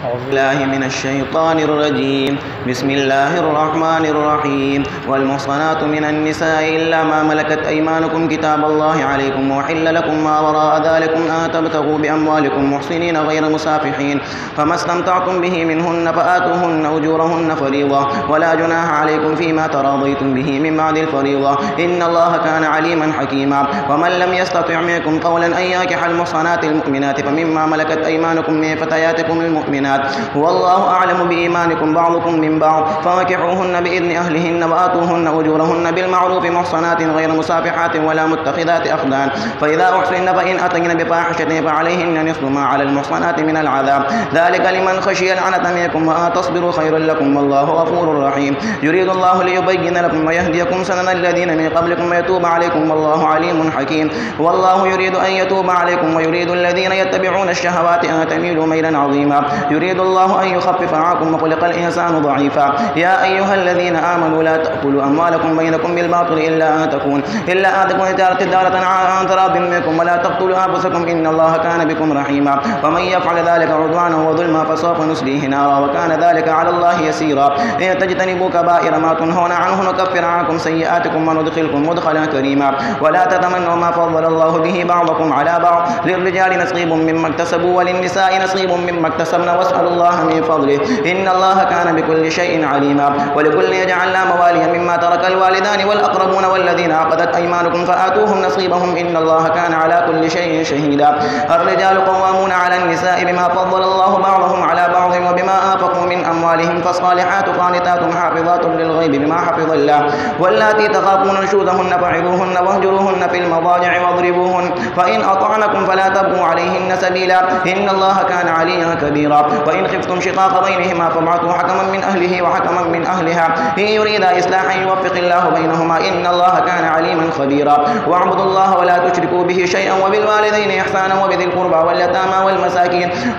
أعوذ بالله من الشيطان الرجيم. بسم الله الرحمن الرحيم. والمحصنات من النساء إلا ما ملكت أيمانكم كتاب الله عليكم وحل لكم ما وراء ذلكم أن تبتغوا بأموالكم محصنين غير مسافحين فما استمتعتم به منهن فآتوهن أجورهن فريضة ولا جناح عليكم فيما تراضيتم به من بعد الفريضة إن الله كان عليما حكيما. ومن لم يستطع منكم قولا أن ينكح المحصنات المؤمنات فمما ملكت أيمانكم من فتياتكم المؤمنات والله أعلم بإيمانكم بعضكم من بعض فانكحوهن بإذن أهلهن وآتوهن أجورهن بالمعروف محصنات غير مسافحات ولا متخذات أخدان فإذا أحصن فإن أتين بفاحشة فعليهن نصف ما على المحصنات من العذاب ذلك لمن خشي العنة منكم وأن تصبروا خير لكم والله غفور رحيم. يريد الله ليبين لكم ويهديكم سنن الذين من قبلكم ويتوب عليكم والله عليم حكيم. والله يريد أن يتوب عليكم ويريد الذين يتبعون الشهوات أن تميلوا ميلا عظيما. يريد الله أن يخفف عنكم وخلق الإنسان ضعيفا. يا أيها الذين آمنوا لا تأكلوا أموالكم بينكم بالباطل إلا أن تكون تجارة عن تراض منكم ولا تقتلوا أنفسكم إن الله كان بكم رحيما. ومن يفعل ذلك عدوانا وظلما فسوف نصليه نارا وكان ذلك على الله يسيرا. إن تجتنبوا كبائر ما تنهون عنه نكفر عنكم سيئاتكم وندخلكم مدخلا كريما. ولا تتمنوا ما فضل الله به بعضكم على بعض للرجال نصيب مما اكتسبوا وللنساء نصيب مما اكتسبن واسألوا الله من فضله إن الله كان بكل شيء عليما. ولكل يجعلنا مواليا مما ترك الوالدان والأقربون والذين عقدت أيمانكم فآتوهم نصيبهم إن الله كان على كل شيء شهيدا. الرجال قوامون على النساء بما فضل الله بعضهم على بعض وبما أنفقوا من أموالهم فالصالحات قانتات حافظات للغيب بما حفظ الله. واللاتي تخافون نشوزهن فعظوهن واهجروهن في المضاجع واضربوهن فإن أطعنكم فلا تبغوا عليهن سبيلا إن الله كان عليا كبيرا. وإن خفتم شقاق بينهما فابعثوا حكما من أهله وحكما من أهلها إن يريدا إصلاحا يوفق الله بينهما إن الله كان عليما خبيرا. واعبدوا الله ولا تشركوا به شيئا وبالوالدين إحسانا وبذي القربى واليتامى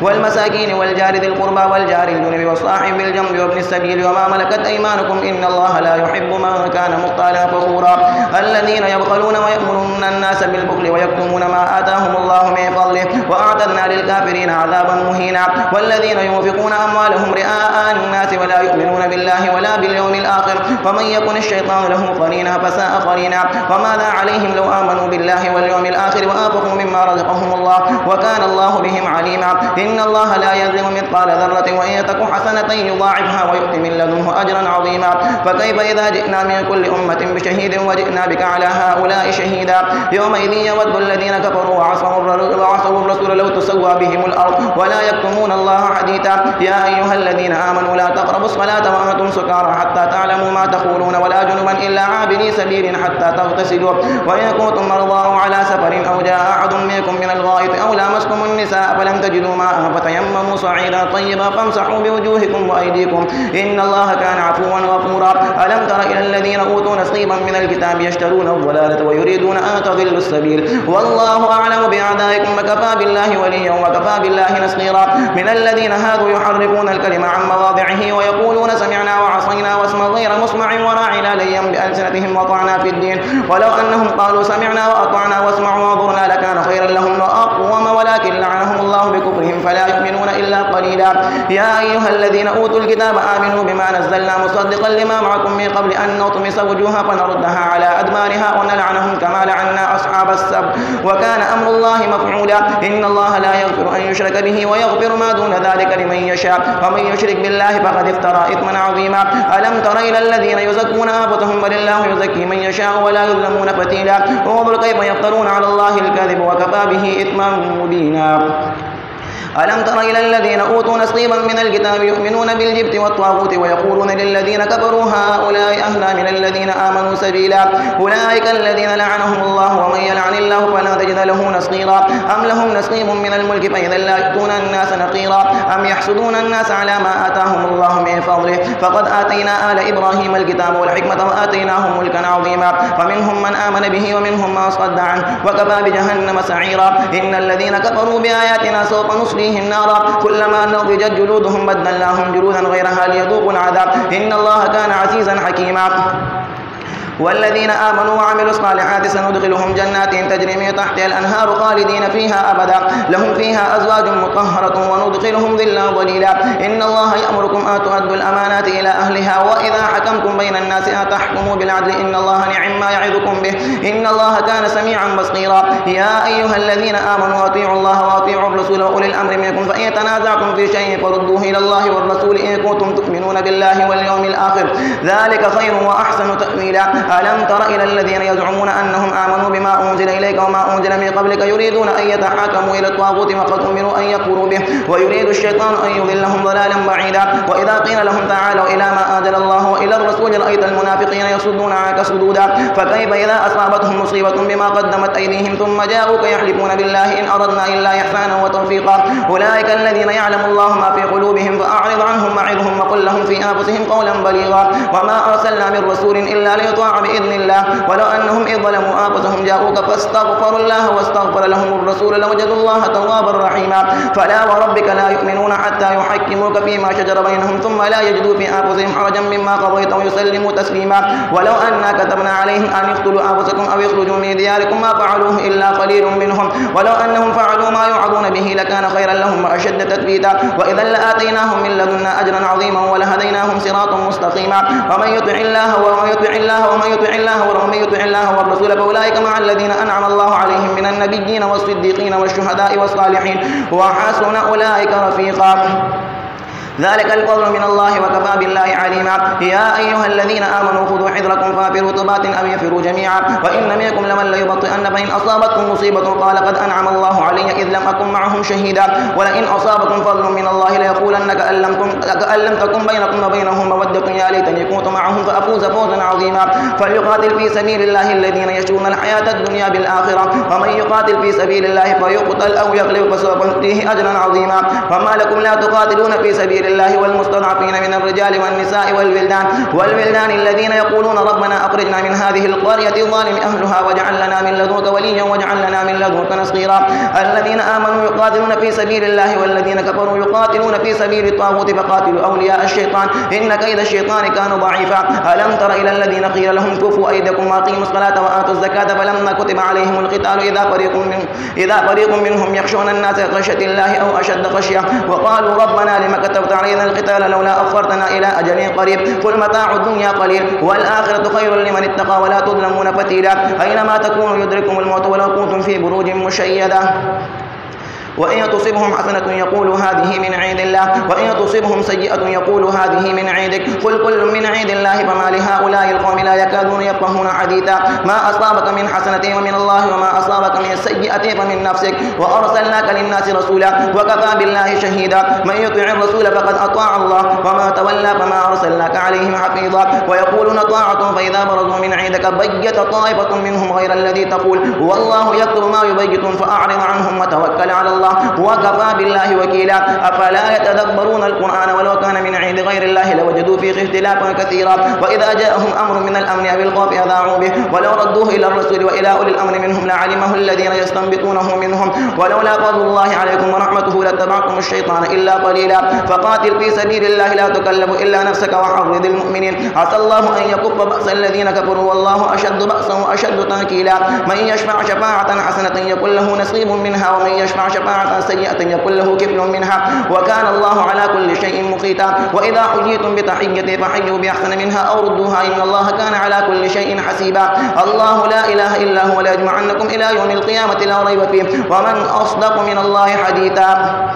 والمساكين والجار ذي القربى والجار الجنب والصاحب بالجنب وابن السبيل وما ملكت أيمانكم إن الله لا يحب من كان مختالا فخورا. الذين يبخلون ويأمرون الناس بالبخل ويكتمون ما آتاهم الله من فضله وأعتدنا للكافرين عذابا مهينا. والذين ينفقون أموالهم رئاء الناس ولا يؤمنون بالله ولا باليوم الآخر فمن يكن الشيطان له قرينا فساء قرينا. وماذا عليهم لو آمنوا بالله واليوم الآخر وأنفقوا مما رزقهم الله وكان الله بهم عليما. إن الله لا يظلم مثقال ذرة وإن تك حسنة يضاعفها ويؤتي من لدنه أجرا عظيما. فكيف إذا جئنا من كل أمة بشهيد وجئنا بك على هؤلاء شهيدا. يومئذ يود الذين كفروا وعصوا الرسول لو تسوى بهم الأرض ولا يكتمون الله حديثا. يا أيها الذين آمنوا لا تقربوا الصلاة وأنتم سكارى حتى تعلموا ما تقولون ولا جنبا إلا عابري سبيل حتى تغتسلوا وإن كنتم مرضى أو على سفر أو جاء أحد منكم من الغائط أو لامستم النساء فلم تجدوا ماء فتيمموا صعيدا طيبا فامسحوا بوجوهكم وأيديكم إن الله كان عفوا غفورا. ألم تر إلى الذين أوتوا نصيبا من الكتاب يشترون الضلالة ويريدون أن تضلوا السبيل والله أعلم بأعدائكم وكفى بالله وليا وكفى بالله نصيرا. من الذين هادوا يحرفون الكلم عن مواضعه ويقولون سمعنا وعصينا واسمع غير مسمع وراعنا ليا بألسنتهم وطعنا في الدين ولو أنهم قالوا سمعنا وأطعنا واسمعوا وانظرنا لكان خيرا لهم وأقوم ولكن لعنهم الله بكفرهم فلا يؤمنون إلا قليلا. يا أيها الذين أوتوا الكتاب آمنوا بما نزلنا مصدقا لما معكم من قبل أن نطمس وجوها فنردها على أدبارها ونلعنهم كما لعنا أصحاب السبت وكان أمر الله مفعولا. إن الله لا يغفر أن يشرك به ويغفر ما دون ذلك لمن يشاء ومن يشرك بالله فقد افترى إثما عظيما. ألم تر إلى الذين يزكون أنفسهم بل الله يزكي من يشاء ولا يظلمون فتيلا. انظر كيف يفترون على الله الكذب وكفى به إثما مبينا. ألم تر إلى الذين أوتوا نصيبا من الكتاب يؤمنون بالجبت والطاغوت ويقولون للذين كفروا هؤلاء أهدى من الذين آمنوا سبيلا. أولئك الذين لعنهم الله ومن يلعن الله فلا تجد له نصيرا. أم لهم نصيب من الملك فإذا لا يؤتون الناس نقيرا. أم يحسدون الناس على ما آتاهم الله من فضله فقد آتينا آل إبراهيم الكتاب والحكمة وآتيناهم ملكا عظيما. فمنهم من آمن به ومنهم من صد عنه وكفى بجهنم سعيرا. إن الذين كفروا بآياتنا سوف نصليهم نارا كلما نضجت جلودهم بدلناهم جلودا غيرها ليذوقوا العذاب إن الله كان عزيزا حكيما. والذين آمنوا وعملوا الصالحات سندخلهم جنات تجري من تحتها الأنهار خالدين فيها أبدا لهم فيها أزواج مطهرة وندخلهم ظلا ظليلا إن الله يأمركم أن تؤدوا الأمانات إلى أهلها وإذا حكمتم بين الناس أن تحكموا بالعدل إن الله نعم ما يعظكم به إن الله كان سميعا بصيرا يا أيها الذين آمنوا أطيعوا الله وأطيعوا الرسول وأولي الأمر منكم فإن تنازعتم في شيء فردوه إلى الله والرسول إن كنتم تؤمنون بالله واليوم الآخر ذلك خير وأحسن تأويلا ألم تر إلى الذين يزعمون أنهم آمنوا بما أنزل إليك وما أنزل من قبلك يريدون أن يتحاكموا إلى الطاغوت وقد أمروا أن يكفروا به ويريد الشيطان أن يضلهم ضلالا بعيدا وإذا قيل لهم تعالوا إلى ما أنزل الله وإلى الرسول رأيت المنافقين يصدون عنك صدودا فكيف إذا أصابتهم مصيبة بما قدمت أيديهم ثم جاءوك يحلفون بالله إن أردنا إلا إحسانا وتوفيقا أولئك الذين يعلم الله ما في قلوبهم فأعرض عنهم وعظهم وقل لهم في أنفسهم قولا بليغا وما أرسلنا من رسول إلا ليطاع بإذن الله ولو أنهم إذ ظلموا أنفسهم جاءوك فاستغفروا الله واستغفر لهم الرسول لوجدوا الله توابا رحيما فلا وربك لا يؤمنون حتى يحكموك فيما شجر بينهم ثم لا يجدوا في أنفسهم حرجا مما قضيت ويسلموا تسليما ولو أنا كتبنا عليهم أن يقتلوا أنفسكم أو يخرجوا من دياركم ما فعلوه إلا قليل منهم ولو أنهم فعلوا ما يوعظون به لكان خيرا لهم وأشد تثبيتا وإذا لآتيناهم من لدنا أجرا عظيما ولهديناهم صراطا مستقيما ومن يطع الله والرسول فأولئك مع الذين أنعم الله عليهم من النبيين والصديقين والشهداء والصالحين وحسن أولئك رفيقا ذلك الفضل من الله وكفى بالله عليما يا أيها الذين آمنوا خذوا حذركم فافروا ثبات أو ينفروا جميعا وإن منكم لمن ليبطئن فإن أصابتكم مصيبة قال قد أنعم الله علي إذ لم أكن معهم شهيدا ولئن أصابكم فضل من الله ليقولن كأن لم تكن بينكم وبينهم مودة يا ليتني كنت معهم فأفوز فوزا عظيما فليقاتل في سبيل الله الذين يشرون الحياة الدنيا بالآخرة ومن يقاتل في سبيل الله فيقتل أو يغلب فسوف نؤتيه أجرا عظيما وما لكم لا تقاتلون في سبيل الله والمستضعفين من الرجال والنساء والولدان الذين يقولون ربنا أخرجنا من هذه القرية الظالم أهلها واجعل لنا من لدنك وليا واجعل لنا من لدنك نصيرا الذين آمنوا يقاتلون في سبيل الله والذين كفروا يقاتلون في سبيل الطاغوت فقاتلوا أولياء الشيطان إن كيد الشيطان كان ضعيفا ألم تر إلى الذين قيل لهم كفوا أيديكم وأقيموا الصلاة وآتوا الزكاة فلما كتب عليهم القتال إذا فريق منهم يخشون الناس خشية الله أو أشد خشية وقالوا ربنا لم كتبت علينا القتال لولا أخرتنا إلى أجل قريب قل متاع الدنيا قليل والآخرة خير لمن اتقى ولا تظلمون فتيلا أينما تكونوا يدرككم الموت ولو كنتم في بروج مشيدة وإن تصبهم حسنة يقولوا هذه من عند الله وإن تصبهم سيئة يقولوا هذه من عندك قل كل من عند الله فما لهؤلاء القوم لا يكادون يفقهون حديثا ما أصابك من حسنة ومن الله وما أصابك من سيئة فمن نفسك وأرسلناك للناس رسولا وكفى بالله شهيدا من يطع الرسول فقد أطاع الله وما تولى فما أرسلناك عليهم حفيظا ويقولون طاعة فإذا برزوا من عندك بيت طائفة منهم غير الذي تقول والله يكتب ما يبيتون فأعرض عنهم وتوكل على الله وكفى بالله وكيلا أفلا يتدبرون القرآن ولو كان من عند غير الله لوجدوا فيه اختلافا كثيرا وإذا جاءهم أمر من الأمن أو الخوف أذاعوا به ولو ردوه إلى الرسول وإلى أولي الأمر منهم لعلمه الذين يستنبطونه منهم ولولا فضل الله عليكم ورحمته لاتبعتم الشيطان إلا قليلا فقاتل في سبيل الله لا تكلف إلا نفسك وحرض المؤمنين عسى الله أن يكف بأس الذين كفروا والله أشد بأسا وأشد تنكيلا من يشفع شفاعة حسنة يكن له نصيب منها ومن يشفع شفاعة سيئة يكن له كفل منها وكان الله على كل شيء مقيتا وإذا حييتم بتحية فحيوا بأحسن منها أو ردوها إن الله كان على كل شيء حسيبا الله لا إله إلا هو ليجمعنكم إلى يوم القيامة لا ريب فيه ومن أصدق من الله حديثا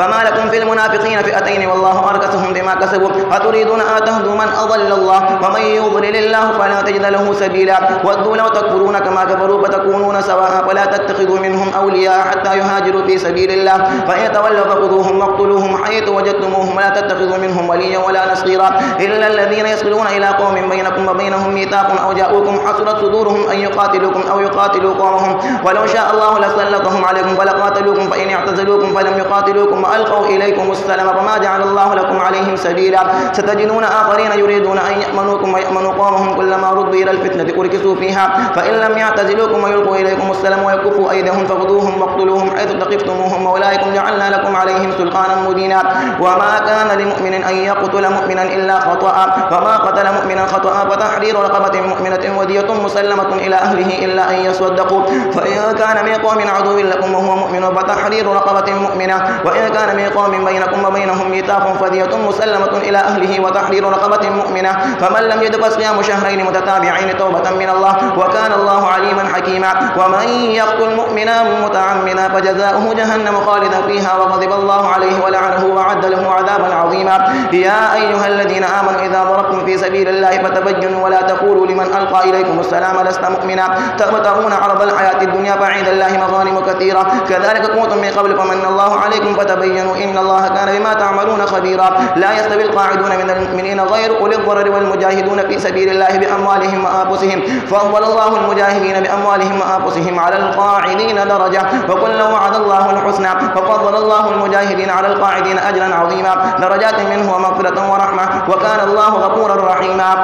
فما لكم في المنافقين فئتين والله أركسهم بما كسبوا أتريدون أن تهدوا من أضل الله ومن يضلل الله فلا تجد له سبيلا ودوا لو تكفرون كما كفروا فتكونون سواء فلا تتخذوا منهم أولياء حتى يهاجروا في سبيل الله فإن تولوا فخذوهم واقتلوهم حيث وجدتموهم ولا تتخذوا منهم وليا ولا نصيرا إلا الذين يصلون إلى قوم بينكم وبينهم ميثاق أو جاءوكم حصرت صدورهم أن يقاتلوكم أو يقاتلوا قومهم ولو شاء الله لسلطهم عليكم فلقاتلوكم فإن اعتزلوكم فلم يقاتلوكم وألقوا إليكم السلام فما جعل الله لكم عليهم سبيلا ستجدون آخرين يريدون أن يأمنوكم ويأمنوا قومهم كلما ردوا إلى الفتنة أركسوا فيها فإن لم يعتزلوكم ويلقوا إليكم السلام ويكفوا أيديهم فخذوهم واقتلوهم حيث ثقفتموهم وأولئكم جعلنا لكم عليهم سلطانا مبينا وما كان لمؤمن أن يقتل مؤمنا إلا خطأ وما قتل مؤمنا خطأ فتحرير رقبة مؤمنة ودية مسلمة إلى أهله إلا أن يصدقوا فإن كان من قوم عدو لكم وهو مؤمن فتحرير رقبة مؤمنة وإن كان من قوم بينكم وبينهم ميثاق فدية مسلمة إلى أهله وتحرير رقبة مؤمنة فمن لم يجد فصيام شهرين متتابعين توبة من الله وكان الله عليما حكيما ومن يقتل مؤمنا متعمدا فجزاؤه جهنم خالدا فيها وغضب الله عليه ولعنه وأعد له عذابا عظيما يا أيها الذين آمنوا إذا ضربتم في سبيل الله فتبينوا ولا تقولوا لمن ألقى إليكم السلام لست مؤمنا تبتغون عرض الحياة الدنيا فعند الله مغانم كثيرة كذلك كنتم من قبل فمن الله عليكم فتبينوا إن الله كان بما تعملون خبيرا لا يستوي القاعدون من المؤمنين غير أولي الضرر والمجاهدون في سبيل الله بأموالهم وأنفسهم فضل الله المجاهدين بأموالهم وأنفسهم على القاعدين درجة وكلا وعد الله الحسنى ففضل الله المجاهدين على القاعدين أجرا عظيما درجات منه ومغفرة ورحمة وكان الله غفورا رحيما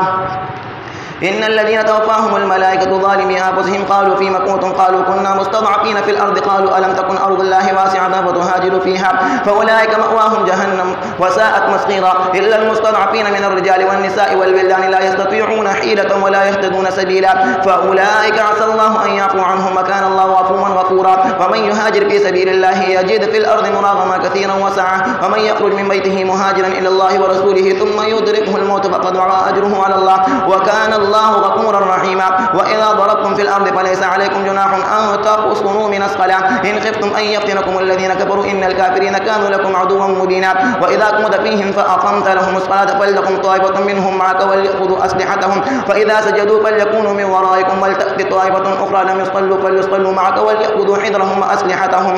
إن الذين توفاهم الملائكة ظالمي أنفسهم قالوا فيما كنتم قالوا كنا مستضعفين في الأرض قالوا ألم تكن أرض الله واسعة فتهاجروا فيها فأولئك مأواهم جهنم وساءت مصيرا إلا المستضعفين من الرجال والنساء والولدان لا يستطيعون حيلة ولا يهتدون سبيلا فأولئك عسى الله أن يعفو عنهم وكان الله عفوا غفورا ومن يهاجر في سبيل الله يجد في الأرض مراغما كثيرا وسعة ومن يخرج من بيته مهاجرا إلى الله ورسوله ثم يدركه الموت فقد وقع أجره على الله وكان الله غفورا رحيما وإذا ضربتم في الأرض فليس عليكم جناح أن تقصروا من الصلاة إن خفتم أن يفتنكم الذين كفروا إن الكافرين كانوا لكم عدوا مبينا وإذا كنت فيهم فأقمت لهم الصلاة فلتقم طائفة منهم معك وليأخذوا أسلحتهم فإذا سجدوا فليكونوا من ورائكم ولتأتي طائفة أخرى لم يصلوا فليصلوا معك وليأخذوا حذرهم وأسلحتهم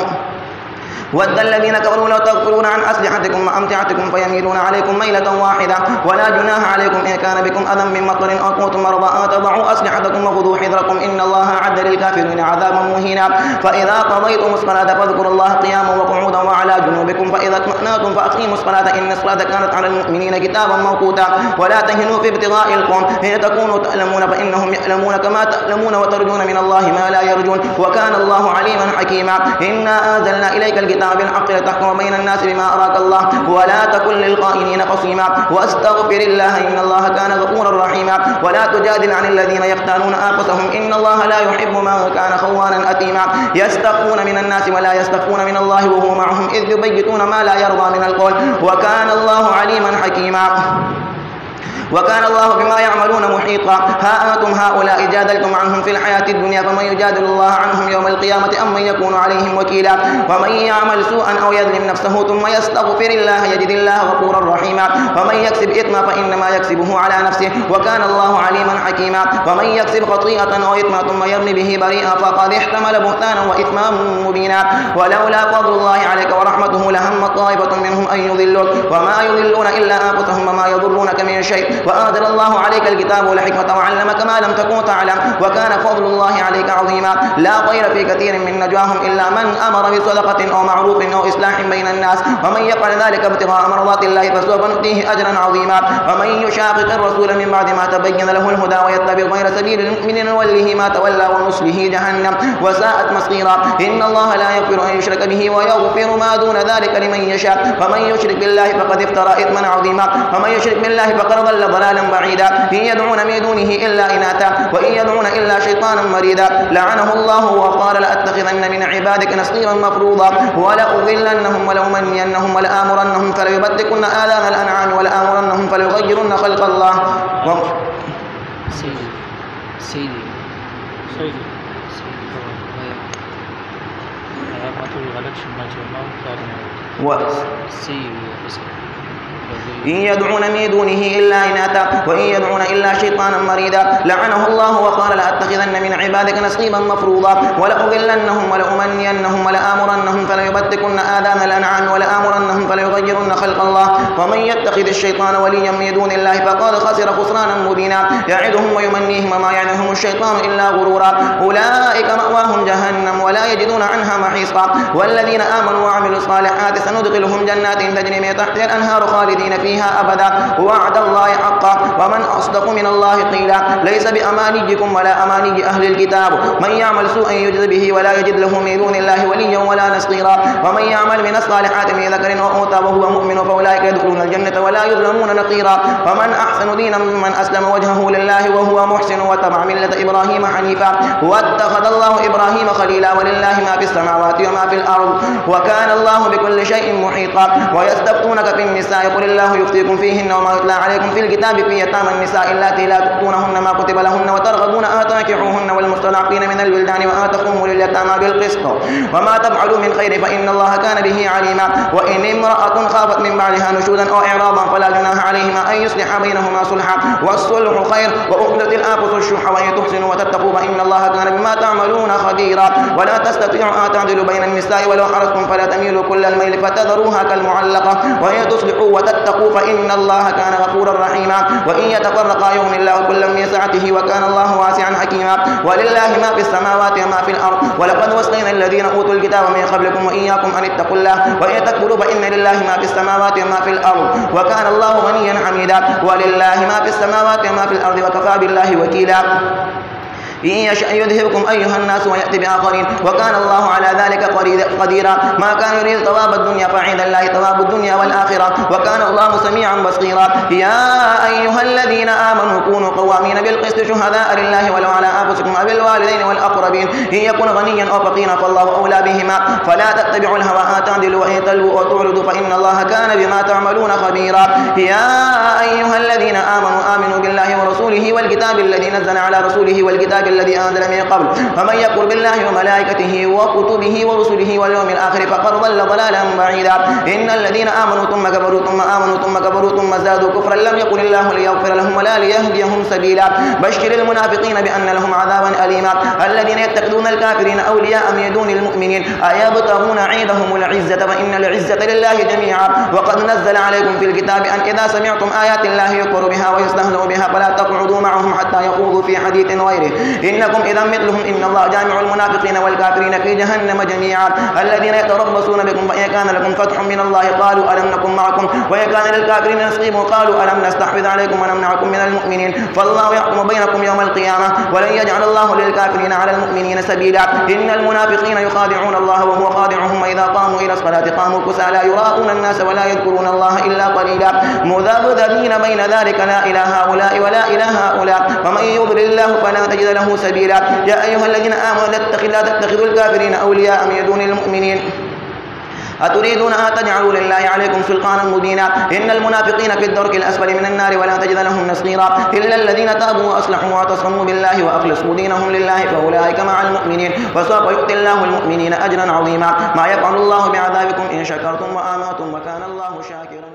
ود الذين كفروا لو تغفلون عن أسلحتكم وأمتعتكم فيميلون عليكم ميلة واحدة ولا جناح عليكم إن كان بكم أذى من مطر أو كنتم مرضى أن تضعوا أسلحتكم وخذوا حذركم إن الله أعد للكافرين عذابا مهينا فإذا قضيتم الصلاة فاذكروا الله قياما وقعودا وعلى جنوبكم فإذا اطمأنتم فأقيموا الصلاة إن الصلاة كانت على المؤمنين كتابا موقوتا ولا تهنوا في ابتغاء القوم إن تكونوا تألمون فإنهم يألمون كما تألمون وترجون من الله ما لا يرجون وكان الله عليما حكيما إنا أنزلنا إليك الكتاب بالحق لتحكم بين الناس بما أراك الله ولا تكن للخائنين خصيما واستغفر الله إن الله كان غفورا رحيما ولا تجادل عن الذين يختانون أنفسهم إن الله لا يحب من كان خوانا أثيما يستخفون من الناس ولا يستخفون من الله وهو معهم إذ يبيتون ما لا يرضى من القول وكان الله عليما حكيما وكان الله بما يعملون محيطا ها أنتم هؤلاء جادلتم عنهم في الحياة الدنيا فمن يجادل الله عنهم يوم القيامة أم من يكون عليهم وكيلا ومن يعمل سوءا أو يظلم نفسه ثم يستغفر الله يجد الله غفورا رحيما ومن يكسب إثما فإنما يكسبه على نفسه وكان الله عليما حكيما ومن يكسب خطيئة أو إثما ثم يرمي به بريئا فقد احتمل بهتانا وإثما مبينا ولولا فضل الله عليك ورحمته لهم طائفة منهم أن يضلوك وما يضلون إلا أنفسهم وما يضرونك من شيء وأنزل الله عليك الكتاب والحكمة وعلمك ما لم تكن تعلم وكان فضل الله عليك عظيما لا خير في كثير من نجواهم إلا من أمر بصدقة أو معروف أو إصلاح بين الناس ومن يفعل ذلك ابتغاء مرضات الله فسوف نؤتيه أجرا عظيما ومن يشاقق الرسول من بعد ما تبين له الهدى ويتبع غير سبيل المؤمنين نوله ما تولى ونصله جهنم وساءت مصيرا إن الله لا يغفر أن يشرك به ويغفر ما دون ذلك لمن يشاء ومن يشرك بالله فقد افترى إثما عظيما ومن يشرك بالله فقد ضل ضلالا بعيدا إن يدعون من دونه إلا إناثا وإن يدعون إلا شيطانا مريدا لعنه الله وقال لأتخذن من عبادك نصيرا مفروضا ولأضلنهم ولأمنينهم ولآمرنهم فليبتكن آذان الأنعام ولآمرنهم فليغيرن خلق الله سيدي إن يدعون من دونه إلا إناثا وإن يدعون إلا شيطانا مريدا لعنه الله وقال لأتخذن من عبادك نصيبا مفروضا ولأضلنهم ولأمنينهم ولآمرنهم فليبتكن آذان الأنعام ولآمرنهم فليغيرن خلق الله ومن يتخذ الشيطان وليا من دون الله فقد خسر خسرانا مبينا يعدهم ويمنيهم وما يعدهم الشيطان إلا غرورا أولئك مأواهم جهنم ولا يجدون عنها محيصا والذين آمنوا وعملوا الصالحات سندخلهم جنات تجري من تحتها الأنهار خالدين خالدين فيها أبدا وعد الله حقا ومن أصدق من الله قيلا ليس بأمانيكم ولا أماني أهل الكتاب من يعمل سوءا يجز به ولا يجد له من دون الله وليا ولا نصيرا ومن يعمل من الصالحات من ذكر أو أنثى وهو مؤمن فأولئك يدخلون الجنة ولا يظلمون نقيرا ومن أحسن دينا ممن أسلم وجهه لله وهو محسن واتبع ملة إبراهيم حنيفا واتخذ الله إبراهيم خليلا ولله ما في السماوات وما في الأرض وكان الله بكل شيء محيطا ويستفتونك في النساء قل الله يفتيكم فيهن وما يتلى عليكم في الكتاب في يتامى النساء اللاتي لا تؤتونهن ما كتب لهن وترغبون أن تنكحوهن والمستضعفين من الولدان وأن تقوموا لليتامى بالقسط وما تفعلوا من خير فإن الله كان به عليما وإن امرأة خافت من بعدها نشوزا أو إعراضا فلا جناح عليهما أن يصلح بينهما صلحا والصلح خير وأخذت الآنفس الشح وإن تحسنوا وتتقوا فإن الله كان بما تعملون خبيرا ولا تستطيعوا أن تعدلوا بين النساء ولو حرصتم فلا تميلوا كل الميل فتذروها كالمعلقة وإن تصلحوا وتتقوا فإن الله كان غفورا رحيما وإن يتفرقا يغني الله كلا من سعته وكان الله واسعا حكيما ولله ما في السماوات وما في الأرض ولقد وصينا الذين أوتوا الكتاب من قبلكم وإياكم أن اتقوا الله وإن تكفروا فإن لله ما في السماوات وما في الأرض وكان الله غنيا حميدا ولله ما في السماوات وما في الأرض وكفى بالله وكيلا إن يشأ يذهبكم أيها الناس ويأتي بآخرين وكان الله على ذلك قديرا ما كان يريد ثواب الدنيا فعند الله ثواب الدنيا والآخرة وكان الله سميعا بصيرا يا أيها الذين آمنوا كونوا قوامين بالقسط شهداء لله ولو على أنفسكم أو الوالدين والأقربين إن يكن غنيا أو فقيرا فالله أولى بهما فلا تتبعوا الهوى أن تعدلوا وإن تلووا وتعرضوا فإن الله كان بما تعملون خبيرا يا أيها الذين آمنوا بالله ورسوله والكتاب الذي نزل على رسوله والكتاب الذي أنزل من قبل فمن يكفر بالله وملائكته وكتبه ورسله واليوم الآخر فقد ضل ضلالا بعيدا إن الذين آمنوا ثم كفروا ثم آمنوا ثم كفروا ثم زادوا كفرا لم يكن الله ليغفر لهم ولا ليهديهم سبيلا بشر المنافقين بأن لهم عذابا أليما الذين يتخذون الكافرين أولياء من دون المؤمنين أيبتغون عندهم العزة فإن العزة لله جميعا وقد نزل عليكم في الكتاب أن إذا سمعتم آيات الله يكفر بها ويستهزأ بها فلا تقعدوا معهم حتى يخوضوا في حديث غيره إنكم إذا مثلهم إن الله جامع المنافقين والكافرين في جهنم جميعا الذين يتربصون بكم فإن كان لكم فتح من الله قالوا ألم نكن معكم وإن كان للكافرين نصيب قالوا ألم نستحوذ عليكم ونمنعكم من المؤمنين فالله يحكم بينكم يوم القيامة ولن يجعل الله للكافرين على المؤمنين سبيلا إن المنافقين يخادعون الله وهو خادعهم وإذا قاموا إلى الصلاة قاموا كسالى يراءون الناس ولا يذكرون الله إلا قليلا مذبذبين بين ذلك لا إلى هؤلاء ولا إلى هؤلاء ومن يضلل الله فلا تجد له سبيلا يا أيها الذين آمنوا لا تتخذوا الكافرين أولياء من دون المؤمنين أتريدون أن تجعلوا لله عليكم سلطانا مبينا إن المنافقين في الدرك الأسفل من النار ولا تجد لهم نصيرا إلا الذين تابوا وأصلحوا واعتصموا بالله وأخلصوا دينهم لله فأولئك مع المؤمنين وسوف يؤتي الله المؤمنين أجرا عظيما ما يفعل الله بعذابكم إن شكرتم وآمنتم وكان الله شاكرا